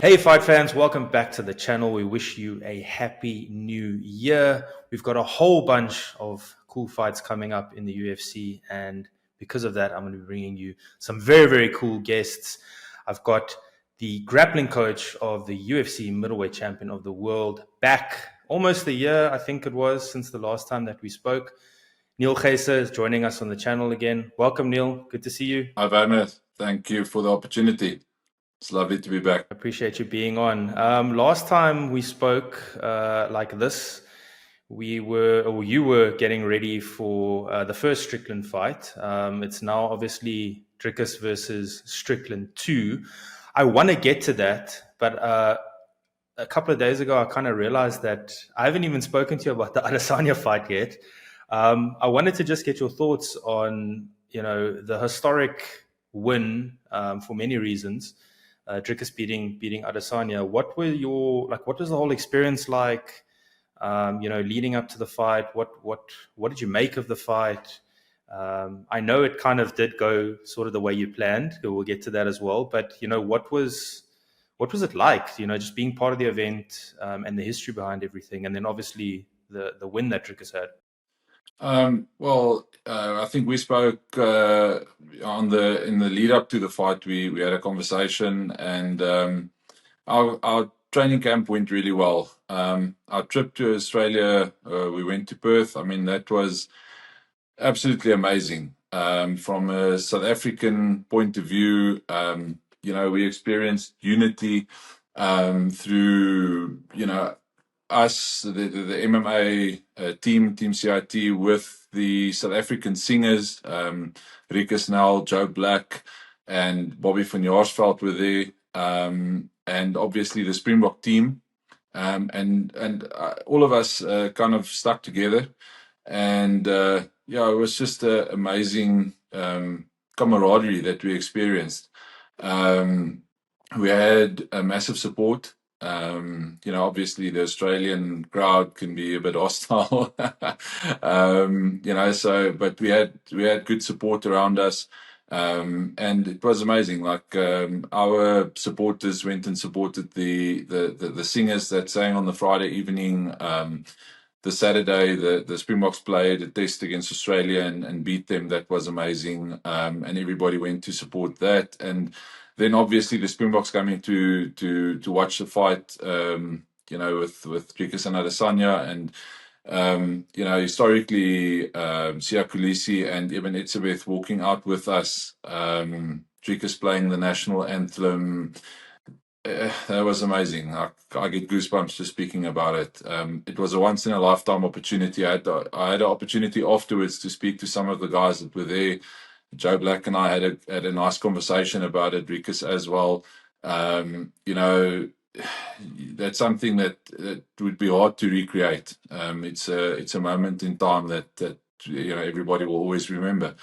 Hey, fight fans, welcome back to the channel. We wish you a happy new year. We've got a whole bunch of cool fights coming up in the UFC, and because of that, I'm going to be bringing you some very, very cool guests. I've got the grappling coach of the UFC middleweight champion of the world back almost a year, I think it was, since the last time that we spoke. Niel Geyser is joining us on the channel again. Welcome, Neil. Good to see you. Hi, Werner. Thank you for the opportunity. It's lovely to be back. Appreciate you being on. Last time we spoke like this, you were getting ready for the first Strickland fight. It's now obviously Dricus versus Strickland 2. I want to get to that, but a couple of days ago, I kind of realized that I haven't even spoken to you about the Adesanya fight yet. I wanted to just get your thoughts on, the historic win for many reasons. Dricus beating Adesanya. What was the whole experience like? Leading up to the fight. What did you make of the fight? I know it kind of did go sort of the way you planned. We'll get to that as well. But what was it like? Just being part of the event and the history behind everything, and then obviously the win that Dricus had. I think we spoke in the lead up to the fight. We had a conversation, and our training camp went really well. Our trip to Australia, we went to Perth. I mean, that was absolutely amazing. From a South African point of view, we experienced unity through us, the MMA team CIT, with the South African singers, Rikus Nel, Joe Black, and Bobby van Jaarsveld were there, and obviously the Springbok team, and all of us kind of stuck together, and it was just an amazing camaraderie that we experienced. We had a massive support. Obviously the Australian crowd can be a bit hostile, but we had good support around us. And it was amazing. Our supporters went and supported the singers that sang on the Friday evening. The Saturday, the Springboks played a test against Australia and beat them. That was amazing. And everybody went to support that. And then obviously the Springboks coming to watch the fight, with Dricus and Adesanya, and historically, Siya Kolisi and Eben Etzebeth walking out with us, Dricus playing the national anthem. That was amazing. I get goosebumps just speaking about it. It was a once in a lifetime opportunity. I had an opportunity afterwards to speak to some of the guys that were there. Joe Black and I had a nice conversation about it, Dricus as well. That's something that would be hard to recreate. It's a moment in time that everybody will always remember.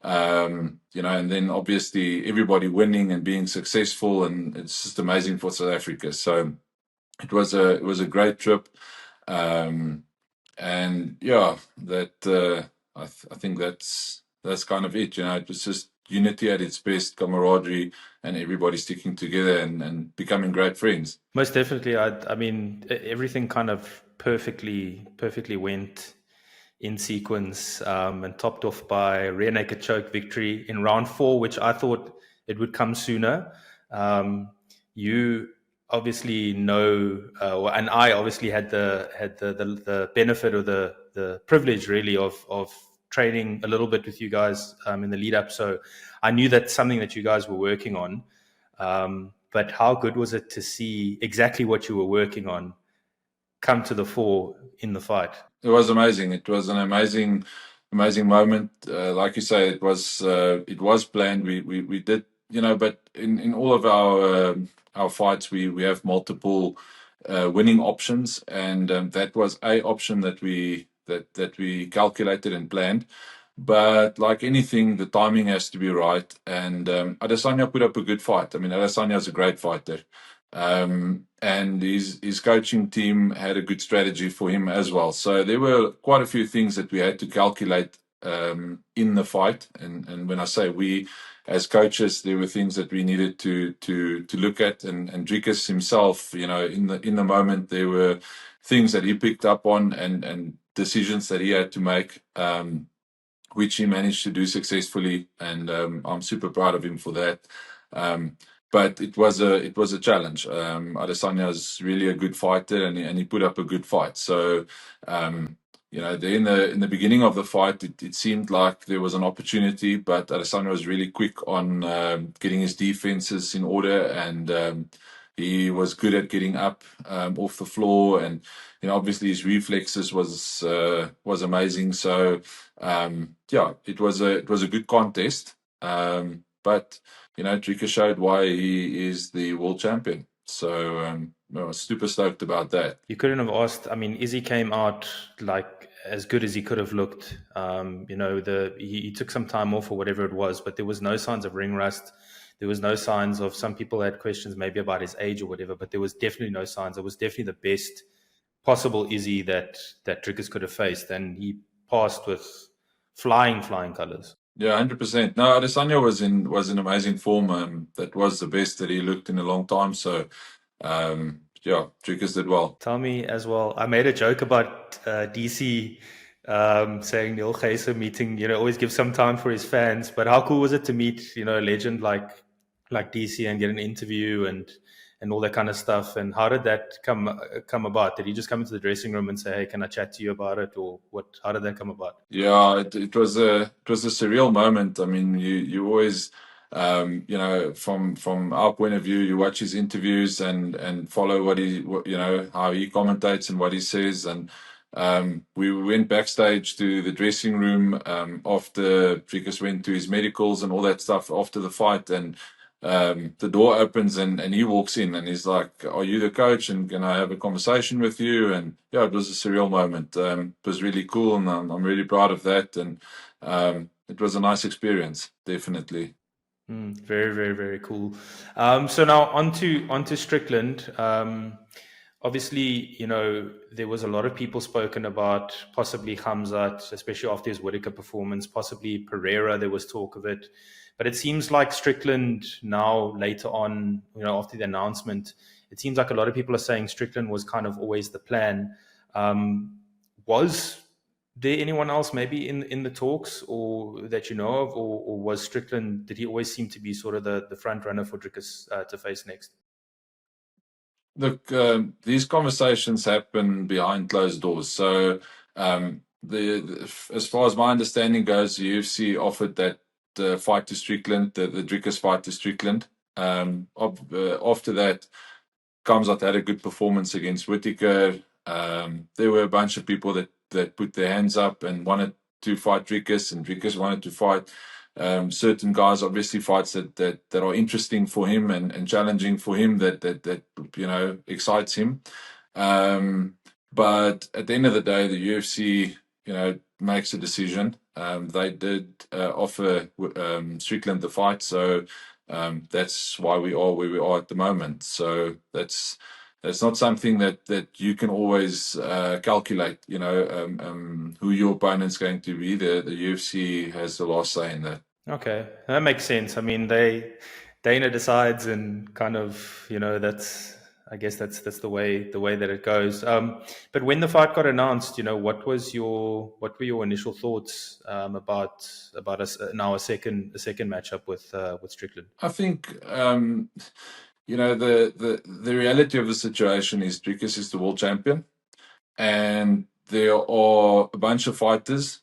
And then obviously everybody winning and being successful, and it's just amazing for South Africa. So it was a great trip. I think that's kind of it. It was just unity at its best, camaraderie, and everybody sticking together and becoming great friends. Most definitely. I mean, everything kind of perfectly went in sequence, and topped off by rear naked choke victory in round 4, which I thought it would come sooner. You obviously know, and I obviously had the benefit or the privilege really of training a little bit with you guys in the lead up. So I knew that's something that you guys were working on. But how good was it to see exactly what you were working on come to the fore in the fight? It was amazing. It was an amazing moment. Like you say, it was planned. We did, but in all of our fights, we have multiple winning options, and that was a option that we calculated and planned. But like anything, the timing has to be right. And Adesanya put up a good fight. I mean, Adesanya is a great fighter. And his coaching team had a good strategy for him as well. So there were quite a few things that we had to calculate in the fight. And when I say we, as coaches, there were things that we needed to look at. And Dricus himself, in the moment, there were things that he picked up on and decisions that he had to make, which he managed to do successfully. And I'm super proud of him for that. But it was a challenge. Adesanya is really a good fighter, and he put up a good fight. So, in the beginning of the fight, it seemed like there was an opportunity, but Adesanya was really quick on getting his defenses in order, and he was good at getting up off the floor, and obviously his reflexes was amazing. So, it was a good contest, but. Dricus showed why he is the world champion. So I was super stoked about that. You couldn't have asked. I mean, Izzy came out like as good as he could have looked. He took some time off or whatever it was, but there was no signs of ring rust. There was no signs of, some people had questions maybe about his age or whatever, but there was definitely no signs. It was definitely the best possible Izzy that Dricus could have faced, and he passed with flying colors. Yeah, 100%. No, Adesanya was in amazing form. That was the best that he looked in a long time. So, Dricus did well. Tell me as well. I made a joke about DC saying Niel Geyser meeting. Always give some time for his fans. But how cool was it to meet a legend like DC and get an interview and all that kind of stuff? And how did that come about? Did he just come into the dressing room and say, "Hey, can I chat to you about it?" Or what? How did that come about? Yeah, it was a surreal moment. I mean, you always, from our point of view, you watch his interviews and follow how he commentates and what he says. And we went backstage to the dressing room after Dricus went to his medicals and all that stuff after the fight, and the door opens and he walks in and he's like, "Are you the coach? And can I have a conversation with you?" And yeah, it was a surreal moment. It was really cool, and I'm really proud of that. And it was a nice experience, definitely. Very, very, very cool. So now onto Strickland. Obviously, there was a lot of people spoken about possibly Khamzat, especially after his Whittaker performance, possibly Pereira. There was talk of it. But it seems like Strickland now, later on, after the announcement, it seems like a lot of people are saying Strickland was kind of always the plan. Was there anyone else maybe in the talks or that you know of, or was Strickland, did he always seem to be sort of the front runner for Dricus to face next? Look, these conversations happen behind closed doors. So, as far as my understanding goes, the UFC offered that fight to Strickland, the Dricus fight to Strickland. After that, Khamzat had a good performance against Whittaker. There were a bunch of people that put their hands up and wanted to fight Dricus, and Dricus wanted to fight certain guys. Obviously, fights that are interesting for him and challenging for him, that excites him. But at the end of the day, the UFC makes a decision. They did offer Strickland the fight, so that's why we are where we are at the moment. So that's not something that you can always calculate. Who your opponent's going to be. The UFC has the last say in that. Okay, that makes sense. I mean, Dana decides, and kind of, I guess that's the way that it goes. But when the fight got announced, what were your initial thoughts about us now a second matchup with Strickland? I think the reality of the situation is Dricus is the world champion, and there are a bunch of fighters,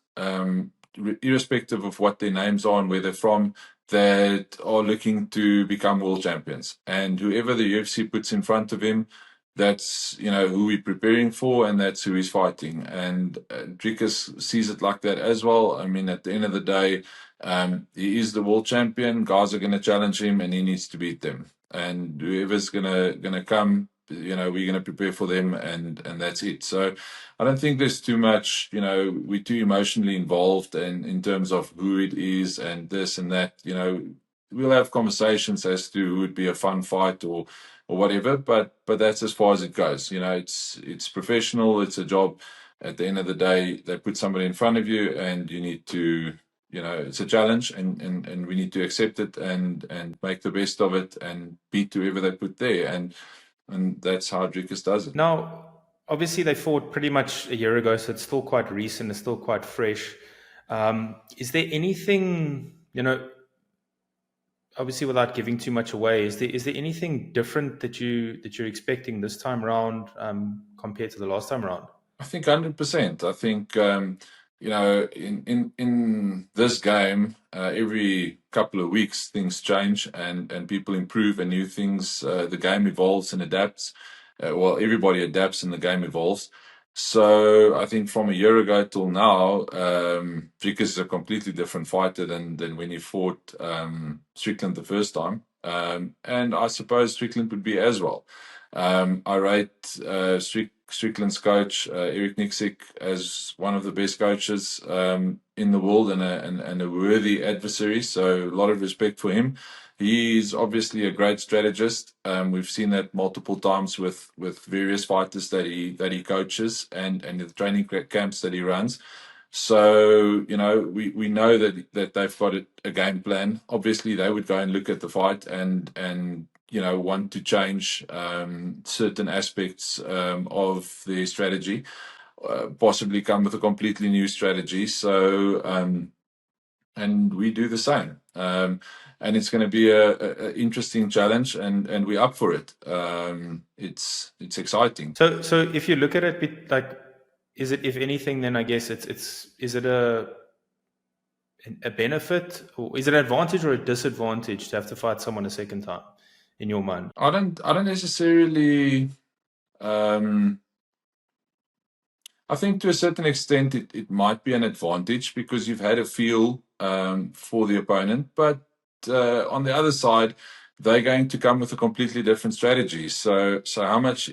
irrespective of what their names are and where they're from, that are looking to become world champions. And whoever the UFC puts in front of him, that's who we're preparing for, and that's who he's fighting. And Dricus sees it like that as well. I mean, at the end of the day, he is the world champion. Guys are going to challenge him, and he needs to beat them. And whoever's gonna come, we're gonna prepare for them, and that's it. So I don't think there's too much. We're too emotionally involved in terms of who it is and this and that. We'll have conversations as to who would be a fun fight or whatever, but that's as far as it goes. It's professional. It's a job. at the end of the day, they put somebody in front of you, and you need to, it's a challenge, and we need to accept it and make the best of it and beat whoever they put there, and that's how Dricus does it. Now, obviously, they fought pretty much a year ago, so it's still quite recent. It's still quite fresh. Is there anything, obviously, without giving too much away, is there anything different that you're expecting this time around compared to the last time around? I think 100%. I think in this game, every couple of weeks things change and people improve and new things. The game evolves and adapts. Well, everybody adapts and the game evolves. So I think from a year ago till now, Dricus is a completely different fighter than when he fought Strickland the first time. And I suppose Strickland would be as well. I rate Strickland's coach, Eric Nixick, as one of the best coaches in the world and a worthy adversary. So a lot of respect for him. He's obviously a great strategist. We've seen that multiple times with various fighters that he coaches and the training camps that he runs. So, we know that they've got a game plan. Obviously, they would go and look at the fight and want to change certain aspects of their strategy, possibly come with a completely new strategy. So, and we do the same. And it's going to be a interesting challenge, and we're up for it. It's exciting. So if you look at it, like, is it, if anything, then I guess is it a benefit, or is it an advantage or a disadvantage to have to fight someone a second time, in your mind? I don't necessarily. I think to a certain extent it might be an advantage because you've had a feel for the opponent, but on the other side, they're going to come with a completely different strategy. So how much,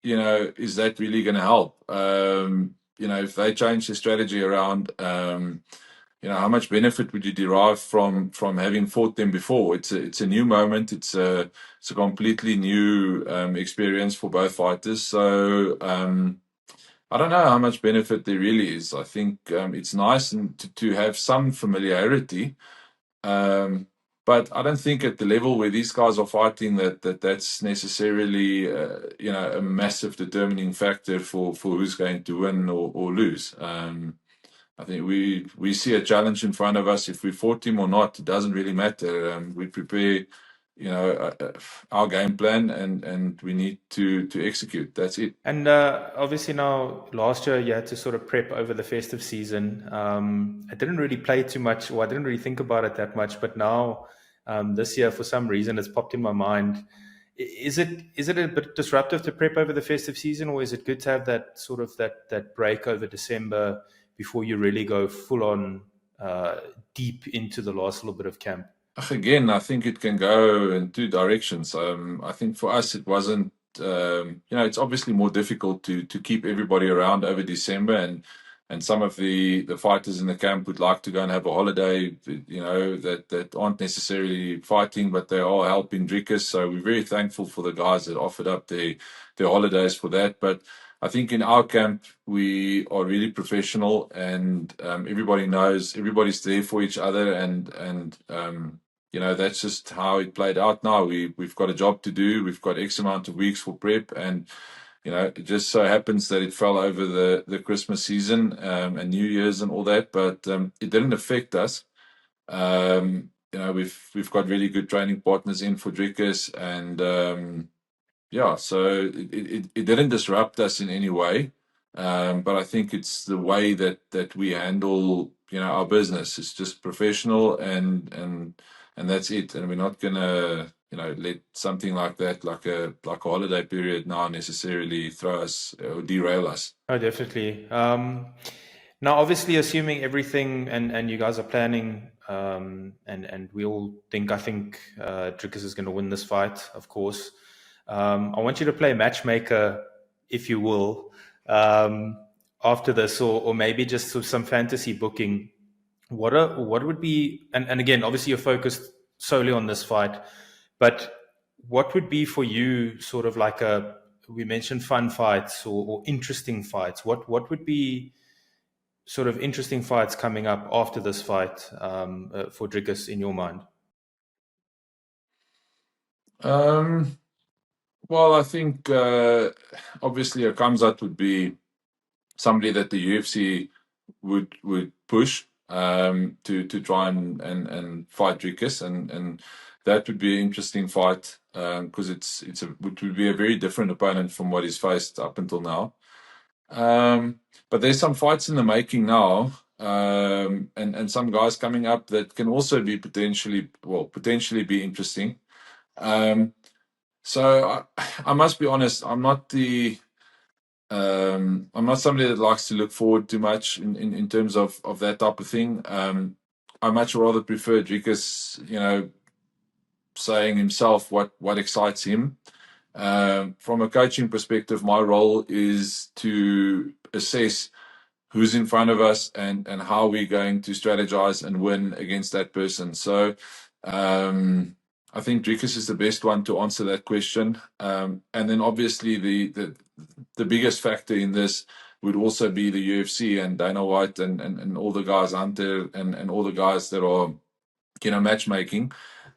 is that really going to help? If they change the strategy around, how much benefit would you derive from having fought them before? It's a new moment. It's a completely new experience for both fighters. So I don't know how much benefit there really is. I think it's nice to have some familiarity, but I don't think at the level where these guys are fighting that's necessarily a massive determining factor for who's going to win or lose. I think we see a challenge in front of us. If we fought him or not, it doesn't really matter. We prepare, our game plan, and we need to execute. That's it. And obviously now, last year you had to sort of prep over the festive season. I didn't really play too much, or I didn't really think about it that much. But now, this year, for some reason, it's popped in my mind. Is it a bit disruptive to prep over the festive season, or is it good to have that sort of that break over December before you really go full on deep into the last little bit of camp? Again, I think it can go in two directions. I think for us, it wasn't. It's obviously more difficult to keep everybody around over December, and some of the fighters in the camp would like to go and have a holiday. That aren't necessarily fighting, but they are helping Dricus. So we're very thankful for the guys that offered up their holidays for that. But I think in our camp, we are really professional, and everybody knows everybody's there for each other, and that's just how it played out. Now we've got a job to do. We've got X amount of weeks for prep, and it just so happens that it fell over the Christmas season and New Year's and all that, but it didn't affect us. We've got really good training partners in for Dricus, and so it didn't disrupt us in any way. But I think it's the way that we handle our business. It's just professional, and that's it. And we're not gonna let something like that, like a holiday period, now necessarily throw us or derail us. Oh, definitely. Now, obviously, assuming everything and you guys are planning, and we all think, I think Dricus is going to win this fight, of course. I want you to play matchmaker, if you will, after this, or maybe just some fantasy booking. What would be, and again, obviously you're focused solely on this fight, but what would be for you sort of like a we mentioned fun fights or interesting fights. What would be sort of interesting fights coming up after this fight for Dricus in your mind? Well, I think obviously a Khamzat would be somebody that the UFC would push to try and fight Dricus, and that would be an interesting fight because it would be a very different opponent from what he's faced up until now. But there's some fights in the making now, and some guys coming up that can also be potentially be interesting. So I must be honest, I'm not somebody that likes to look forward too much in terms of that type of thing. I much rather prefer Dricus, saying himself what excites him. From a coaching perspective, my role is to assess who's in front of us and how we're going to strategize and win against that person. So I think Dricus is the best one to answer that question. And then obviously the biggest factor in this would also be the UFC and Dana White and all the guys Hunter and all the guys that are matchmaking,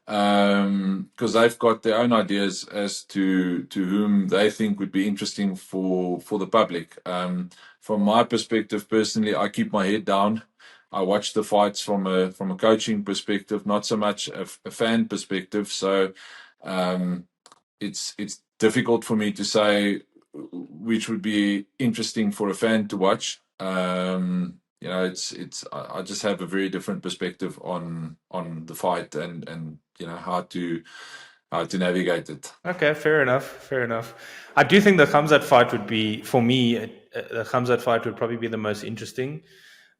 because they've got their own ideas as to whom they think would be interesting for the public. From my perspective, personally, I keep my head down. I watch the fights from a coaching perspective, not so much a fan perspective. So it's difficult for me to say which would be interesting for a fan to watch. I just have a very different perspective on the fight and how to navigate it. Okay, fair enough. I do think the Khamzat fight would be, for me, the Khamzat fight would probably be the most interesting.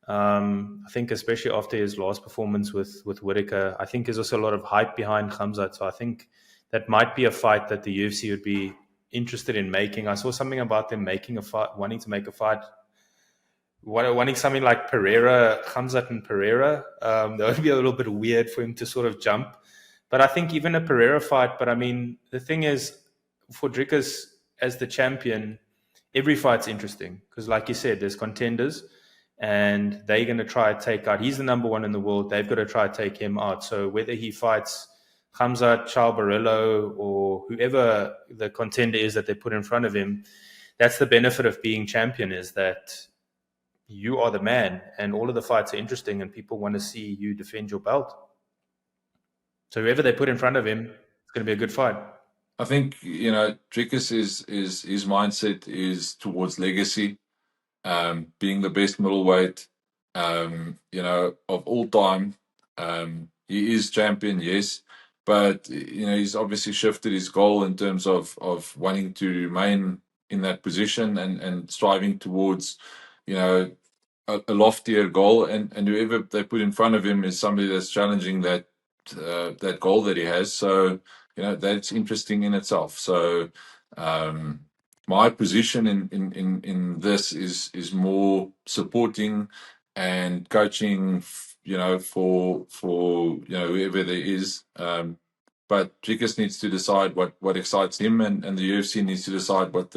I think especially after his last performance with Whitaker, I think there's also a lot of hype behind Khamzat. So I think that might be a fight that the UFC would be interested in making. I saw something about them making a fight, wanting to make a fight, wanting something like Pereira, Khamzat and Pereira. That would be a little bit weird for him to sort of jump. But I think even a Pereira fight, but I mean, the thing is, for Dricus as the champion, every fight's interesting because, like you said, there's contenders and they're going to try to take out. He's the number one in the world. They've got to try to take him out. So whether he fights Khamzat, Charles Barillo, or whoever the contender is that they put in front of him, that's the benefit of being champion, is that you are the man and all of the fights are interesting and people want to see you defend your belt. So whoever they put in front of him, it's going to be a good fight. I think Dricus is his mindset is towards legacy, being the best middleweight, of all time. He is champion, yes, but he's obviously shifted his goal in terms of wanting to remain in that position and striving towards a loftier goal, and whoever they put in front of him is somebody that's challenging that goal that he has. So that's interesting in itself. So my position in this is more supporting and coaching, for whoever there is. But Dricus needs to decide what excites him, and the UFC needs to decide what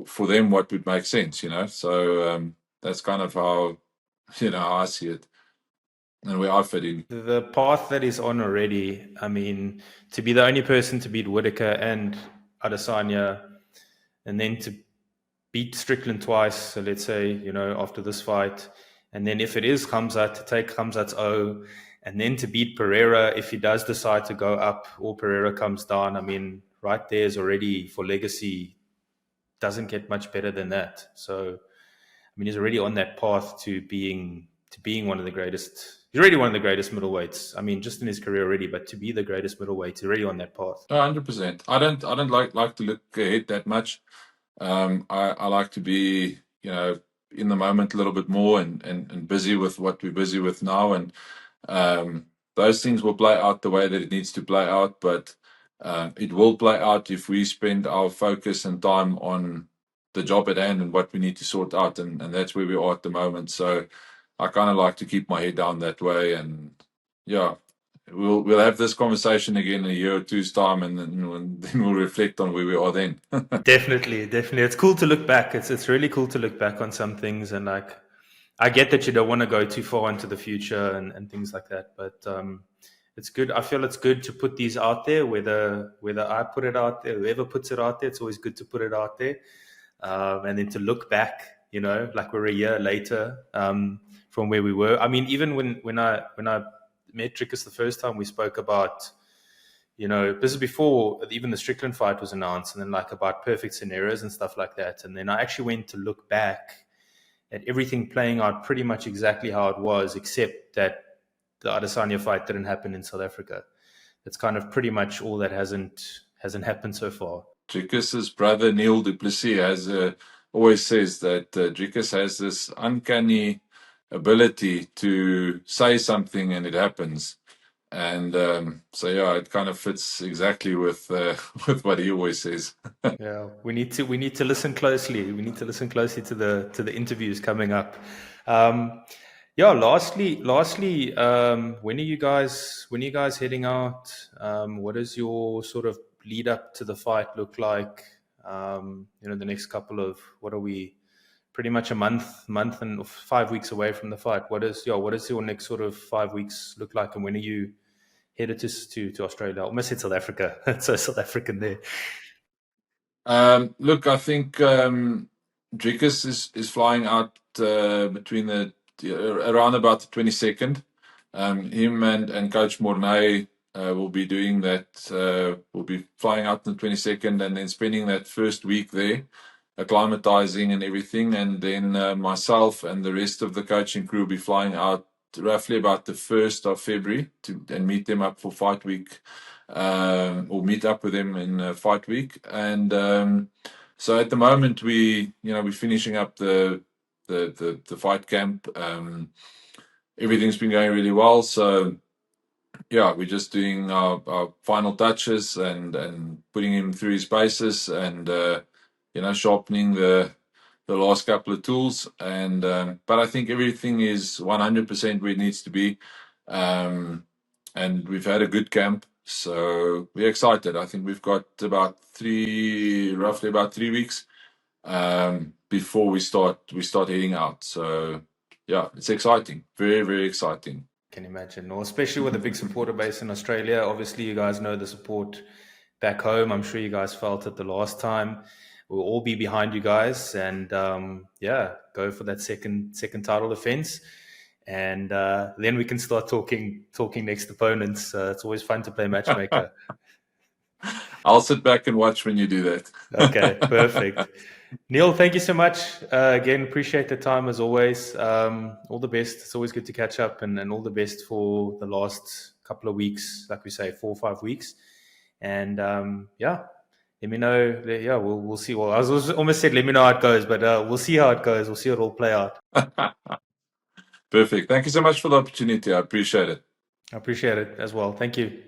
for them what would make sense. So that's kind of how I see it and where I fit in. The path that he's on already, I mean, to be the only person to beat Whitaker and Adesanya, and then to beat Strickland twice, so let's say, after this fight, and then if it is Khamzat, to take Khamzat's O, and then to beat Pereira if he does decide to go up or Pereira comes down, I mean, right there is already, for legacy, doesn't get much better than that. So, I mean, he's already on that path to being one of the greatest. He's already one of the greatest middleweights. I mean, just in his career already, but to be the greatest middleweight, he's already on that path. 100%. I don't like to look ahead that much. I like to be, in the moment a little bit more and busy with what we're busy with now. And those things will play out the way that it needs to play out. But it will play out if we spend our focus and time on the job at hand and what we need to sort out. And that's where we are at the moment. So I kind of like to keep my head down that way. And yeah, we'll have this conversation again in a year or two's time, and then we'll reflect on where we are then. Definitely. It's cool to look back. It's really cool to look back on some things, and like I get that you don't want to go too far into the future and things like that, but it's good. I feel it's good to put these out there, whether I put it out there, whoever puts it out there, it's always good to put it out there. And then to look back, like we're a year later from where we were. I mean, even when I met Dricus the first time, we spoke about, this is before even the Strickland fight was announced, and then like about perfect scenarios and stuff like that. And then I actually went to look back at everything playing out pretty much exactly how it was, except that the Adesanya fight didn't happen in South Africa. That's kind of pretty much all that hasn't happened so far. Dricus's brother Niel Du Plessis always says that Dricus has this uncanny ability to say something and it happens. And so yeah, it kind of fits exactly with with what he always says. Yeah, we need to listen closely. We need to listen closely to the interviews coming up. Yeah. Lastly, when are you guys heading out? What does your sort of lead up to the fight look like? The next couple of, what are we? Pretty much a month and 5 weeks away from the fight. What does your next sort of 5 weeks look like, and when are you headed to Australia? I almost said South Africa. It's so South African there. Look, I think Dricus is flying out between around about the 22nd. Him and Coach Mornay will be doing that. Will be flying out on the 22nd and then spending that first week there, acclimatizing and everything. And then myself and the rest of the coaching crew will be flying out roughly about the 1st of February and meet them up for fight week, or meet up with them in fight week. And so at the moment we're finishing up the fight camp. Everything's been going really well. So yeah, we're just doing our final touches and putting him through his paces and sharpening the last couple of tools. And but I think everything is 100% where it needs to be. And we've had a good camp, so we're excited. I think we've got roughly about 3 weeks before we start heading out. So yeah, it's exciting, very, very exciting. Can imagine, or especially with a big supporter base in Australia. Obviously, you guys know the support back home. I'm sure you guys felt it the last time. We'll all be behind you guys, and go for that second title defense. And then we can start talking next opponents. It's always fun to play matchmaker. I'll sit back and watch when you do that. Okay, perfect. Niel, thank you so much. Again, appreciate the time as always. All the best. It's always good to catch up, and all the best for the last couple of weeks, like we say, 4 or 5 weeks. And let me know. Yeah, we'll see. Well, I was almost said let me know how it goes, but we'll see how it goes. We'll see it all play out. Perfect. Thank you so much for the opportunity. I appreciate it. I appreciate it as well. Thank you.